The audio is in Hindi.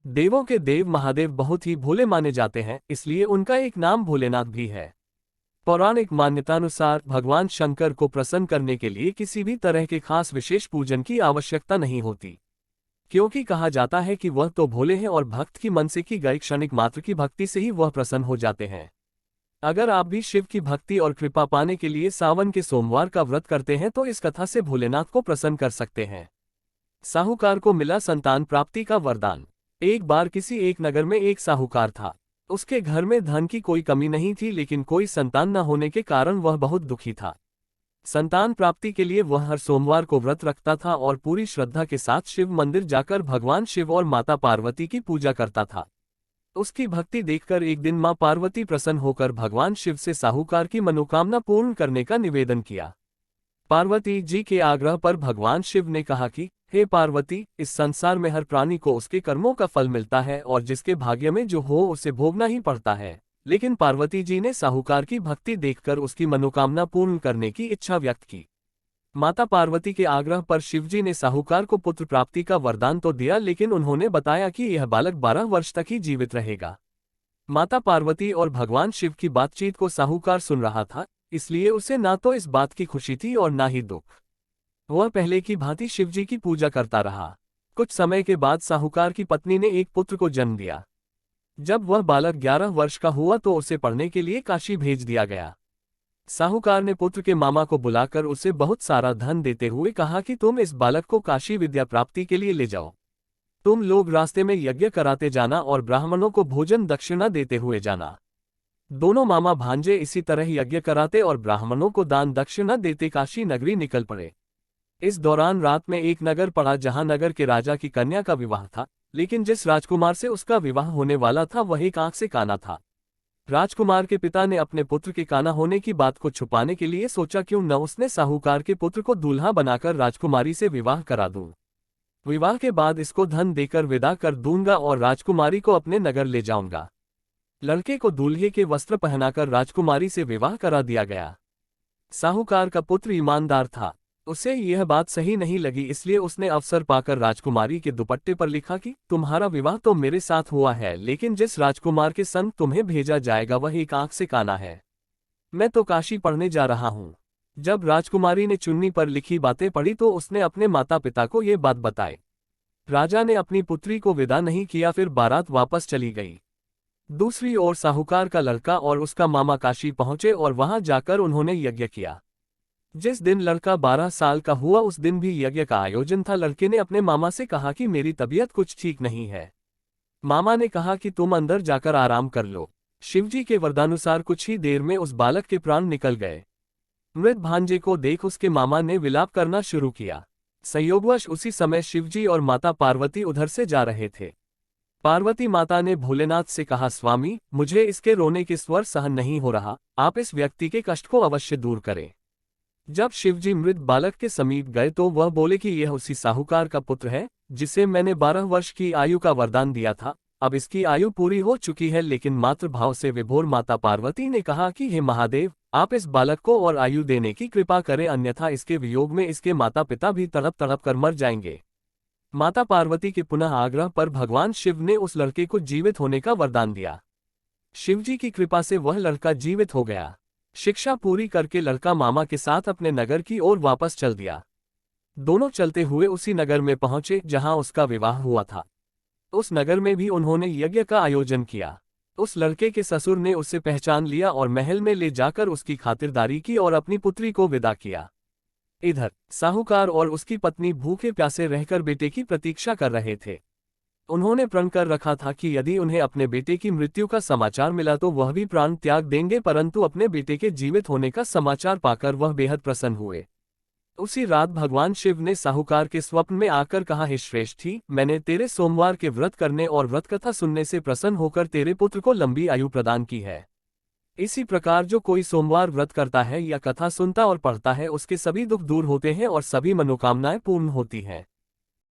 देवों के देव महादेव बहुत ही भोले माने जाते हैं, इसलिए उनका एक नाम भोलेनाथ भी है। पौराणिक मान्यतानुसार भगवान शंकर को प्रसन्न करने के लिए किसी भी तरह के खास विशेष पूजन की आवश्यकता नहीं होती, क्योंकि कहा जाता है कि वह तो भोले हैं और भक्त की मन से की गई क्षणिक मात्र की भक्ति से ही वह प्रसन्न हो जाते हैं। अगर आप भी शिव की भक्ति और कृपा पाने के लिए सावन के सोमवार का व्रत करते हैं तो इस कथा से भोलेनाथ को प्रसन्न कर सकते हैं। साहूकार को मिला संतान प्राप्ति का वरदान। एक बार किसी एक नगर में एक साहूकार था। उसके घर में धन की कोई कमी नहीं थी, लेकिन कोई संतान न होने के कारण वह बहुत दुखी था। संतान प्राप्ति के लिए वह हर सोमवार को व्रत रखता था और पूरी श्रद्धा के साथ शिव मंदिर जाकर भगवान शिव और माता पार्वती की पूजा करता था। उसकी भक्ति देखकर एक दिन मां पार्वती प्रसन्न होकर भगवान शिव से साहूकार की मनोकामना पूर्ण करने का निवेदन किया। पार्वती जी के आग्रह पर भगवान शिव ने कहा कि हे पार्वती, इस संसार में हर प्राणी को उसके कर्मों का फल मिलता है और जिसके भाग्य में जो हो उसे भोगना ही पड़ता है। लेकिन पार्वती जी ने साहूकार की भक्ति देखकर उसकी मनोकामना पूर्ण करने की इच्छा व्यक्त की। माता पार्वती के आग्रह पर शिवजी ने साहूकार को पुत्र प्राप्ति का वरदान तो दिया, लेकिन उन्होंने बताया कि यह बालक 12 वर्ष तक ही जीवित रहेगा। माता पार्वती और भगवान शिव की बातचीत को साहूकार सुन रहा था, इसलिए उसे ना तो इस बात की खुशी थी और ना ही दुख। वह पहले की भांति शिवजी की पूजा करता रहा। कुछ समय के बाद साहूकार की पत्नी ने एक पुत्र को जन्म दिया। जब वह बालक 11 वर्ष का हुआ तो उसे पढ़ने के लिए काशी भेज दिया गया। साहूकार ने पुत्र के मामा को बुलाकर उसे बहुत सारा धन देते हुए कहा कि तुम इस बालक को काशी विद्या प्राप्ति के लिए ले जाओ। तुम लोग रास्ते में यज्ञ कराते जाना और ब्राह्मणों को भोजन दक्षिणा देते हुए जाना। दोनों मामा भांजे इसी तरह यज्ञ कराते और ब्राह्मणों को दान दक्षिणा देते काशी नगरी निकल पड़े। इस दौरान रात में एक नगर पड़ा जहां नगर के राजा की कन्या का विवाह था, लेकिन जिस राजकुमार से उसका विवाह होने वाला था वह एक आंख से काना था। राजकुमार के पिता ने अपने पुत्र के काना होने की बात को छुपाने के लिए सोचा क्यों न उसने साहूकार के पुत्र को दूल्हा बनाकर राजकुमारी से विवाह करा दूं। विवाह के बाद इसको धन देकर विदा कर दूंगा और राजकुमारी को अपने नगर ले जाऊंगा। लड़के को दूल्हे के वस्त्र पहनाकर राजकुमारी से विवाह करा दिया गया। साहूकार का पुत्र ईमानदार था, उसे यह बात सही नहीं लगी, इसलिए उसने अवसर पाकर राजकुमारी के दुपट्टे पर लिखा कि तुम्हारा विवाह तो मेरे साथ हुआ है, लेकिन जिस राजकुमार के संग तुम्हें भेजा जाएगा वह एक आंख से काना है। मैं तो काशी पढ़ने जा रहा हूँ। जब राजकुमारी ने चुन्नी पर लिखी बातें पढ़ी तो उसने अपने माता पिता को ये बात बताई। राजा ने अपनी पुत्री को विदा नहीं किया, फिर बारात वापस चली गई। दूसरी ओर साहूकार का लड़का और उसका मामा काशी पहुंचे और वहां जाकर उन्होंने यज्ञ किया। जिस दिन लड़का 12 साल का हुआ उस दिन भी यज्ञ का आयोजन था। लड़के ने अपने मामा से कहा कि मेरी तबीयत कुछ ठीक नहीं है। मामा ने कहा कि तुम अंदर जाकर आराम कर लो। शिवजी के वरदानुसार कुछ ही देर में उस बालक के प्राण निकल गए। मृत भांजे को देख उसके मामा ने विलाप करना शुरू किया। संयोगवश उसी समय शिवजी और माता पार्वती उधर से जा रहे थे। पार्वती माता ने भोलेनाथ से कहा, स्वामी, मुझे इसके रोने के स्वर सहन नहीं हो रहा, आप इस व्यक्ति के कष्ट को अवश्य दूर करें। जब शिवजी मृत बालक के समीप गए तो वह बोले कि यह उसी साहूकार का पुत्र है जिसे मैंने 12 वर्ष की आयु का वरदान दिया था। अब इसकी आयु पूरी हो चुकी है, लेकिन मातृभाव से विभोर माता पार्वती ने कहा कि हे महादेव, आप इस बालक को और आयु देने की कृपा करें, अन्यथा इसके वियोग में इसके माता पिता भी तड़प तड़प कर मर जाएंगे। माता पार्वती के पुनः आग्रह पर भगवान शिव ने उस लड़के को जीवित होने का वरदान दिया। शिवजी की कृपा से वह लड़का जीवित हो गया। शिक्षा पूरी करके लड़का मामा के साथ अपने नगर की ओर वापस चल दिया। दोनों चलते हुए उसी नगर में पहुंचे जहां उसका विवाह हुआ था। उस नगर में भी उन्होंने यज्ञ का आयोजन किया। उस लड़के के ससुर ने उसे पहचान लिया और महल में ले जाकर उसकी खातिरदारी की और अपनी पुत्री को विदा किया। इधर साहूकार और उसकी पत्नी भूखे प्यासे रहकर बेटे की प्रतीक्षा कर रहे थे। उन्होंने प्रण कर रखा था कि यदि उन्हें अपने बेटे की मृत्यु का समाचार मिला तो वह भी प्राण त्याग देंगे, परंतु अपने बेटे के जीवित होने का समाचार पाकर वह बेहद प्रसन्न हुए। उसी रात भगवान शिव ने साहूकार के स्वप्न में आकर कहा, हे श्रेष्ठी, मैंने तेरे सोमवार के व्रत करने और व्रत कथा सुनने से प्रसन्न होकर तेरे पुत्र को लंबी आयु प्रदान की है। इसी प्रकार जो कोई सोमवार व्रत करता है या कथा सुनता और पढ़ता है उसके सभी दुख दूर होते हैं और सभी मनोकामनाएं पूर्ण होती हैं।